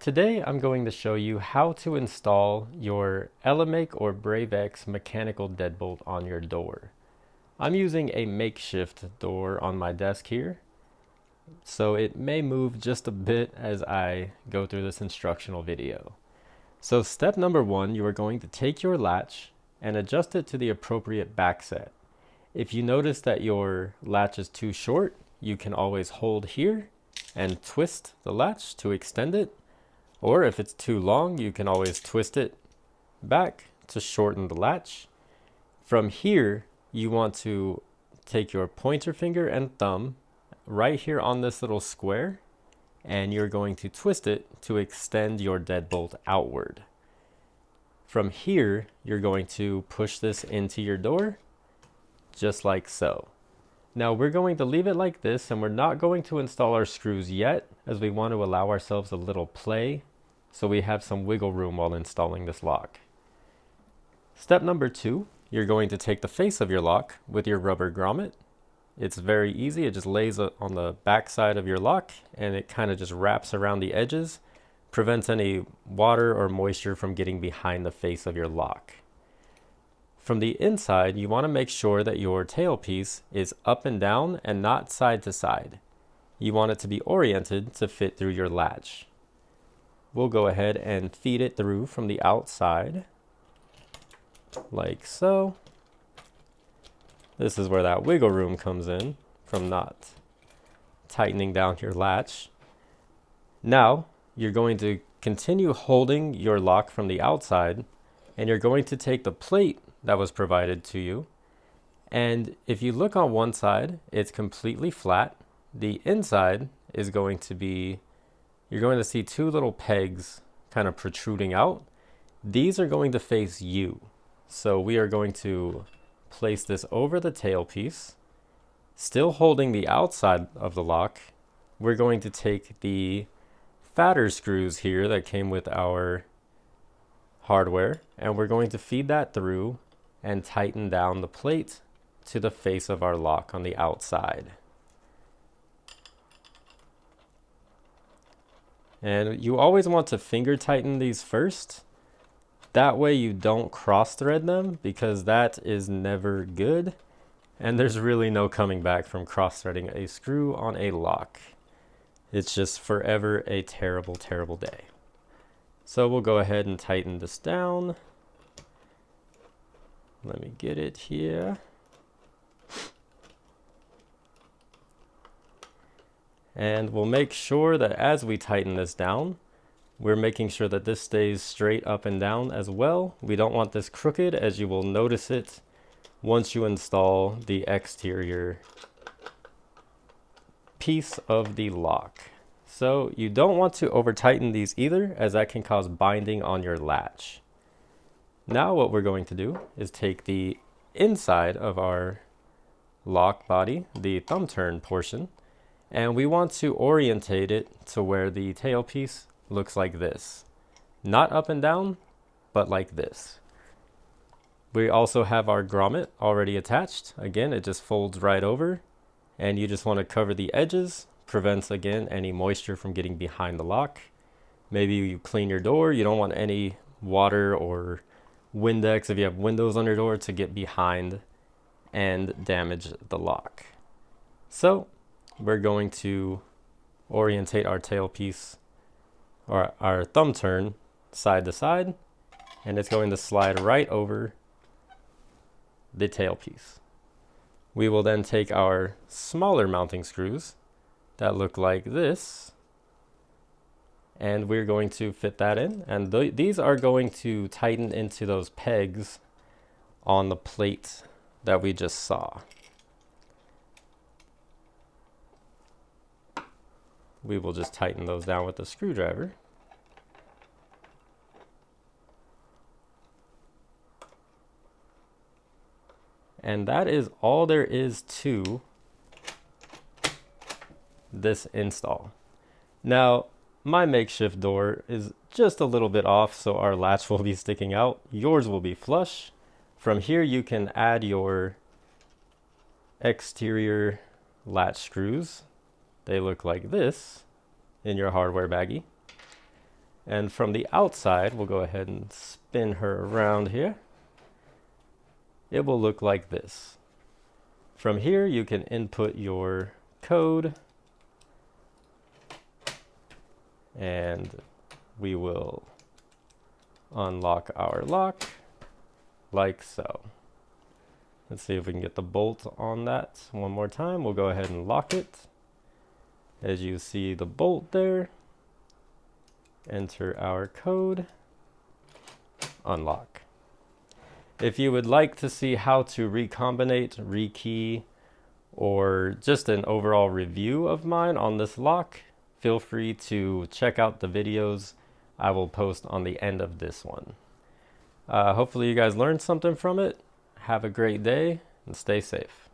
Today I'm going to show you how to install your Elemake or BraveX mechanical deadbolt on your door. I'm using a makeshift door on my desk here, so it may move just a bit as I go through this instructional video. So step number one, you are going to take your latch and adjust it to the appropriate back set. If you notice that your latch is too short, you can always hold here and twist the latch to extend it. Or if it's too long, you can always twist it back to shorten the latch. From here, you want to take your pointer finger and thumb right here on this little square, and you're going to twist it to extend your deadbolt outward. From here, you're going to push this into your door, just like so. Now we're going to leave it like this, and we're not going to install our screws yet, as we want to allow ourselves a little play so we have some wiggle room while installing this lock. Step number two, you're going to take the face of your lock with your rubber grommet. It's very easy. It just lays on the back side of your lock, and it kind of just wraps around the edges, prevents any water or moisture from getting behind the face of your lock. From the inside, you want to make sure that your tailpiece is up and down and not side to side. You want it to be oriented to fit through your latch. We'll go ahead and feed it through from the outside, like so. This is where that wiggle room comes in from not tightening down your latch. Now, you're going to continue holding your lock from the outside, and you're going to take the plate that was provided to you. And if you look on one side, it's completely flat. The inside is going to be, you're going to see two little pegs kind of protruding out. These are going to face you. So we are going to place this over the tailpiece, still holding the outside of the lock. We're going to take the fatter screws here that came with our hardware, and we're going to feed that through and tighten down the plate to the face of our lock on the outside. And you always want to finger tighten these first. That way you don't cross thread them, because that is never good. And there's really no coming back from cross threading a screw on a lock. It's just forever a terrible, terrible day. So we'll go ahead and tighten this down. Let me get it here. And we'll make sure that as we tighten this down, we're making sure that this stays straight up and down as well. We don't want this crooked, as you will notice it once you install the exterior piece of the lock. So you don't want to over tighten these either, as that can cause binding on your latch. Now what we're going to do is take the inside of our lock body, the thumb turn portion, and we want to orientate it to where the tailpiece looks like this. Not up and down, but like this. We also have our grommet already attached. Again, it just folds right over, and you just want to cover the edges, prevents again any moisture from getting behind the lock. Maybe you clean your door, you don't want any water or Windex, if you have windows on your door, to get behind and damage the lock. So we're going to orientate our tailpiece, or our thumb turn, side to side, and it's going to slide right over the tailpiece. We will then take our smaller mounting screws that look like this, and we're going to fit that in, and these are going to tighten into those pegs on the plate that we just saw. We will just tighten those down with the screwdriver. And that is all there is to this install. Now, my makeshift door is just a little bit off, so our latch will be sticking out. Yours will be flush. From here, you can add your exterior latch screws. They look like this in your hardware baggie. And from the outside, we'll go ahead and spin her around here. It will look like this. From here, you can input your code, and we will unlock our lock like so. Let's see if we can get the bolt on that one more time. We'll go ahead and lock it. As you see the bolt there, enter our code, unlock. If you would like to see how to recombinate, rekey, or just an overall review of mine on this lock, feel free to check out the videos I will post on the end of this one. Hopefully you guys learned something from it. Have a great day and stay safe.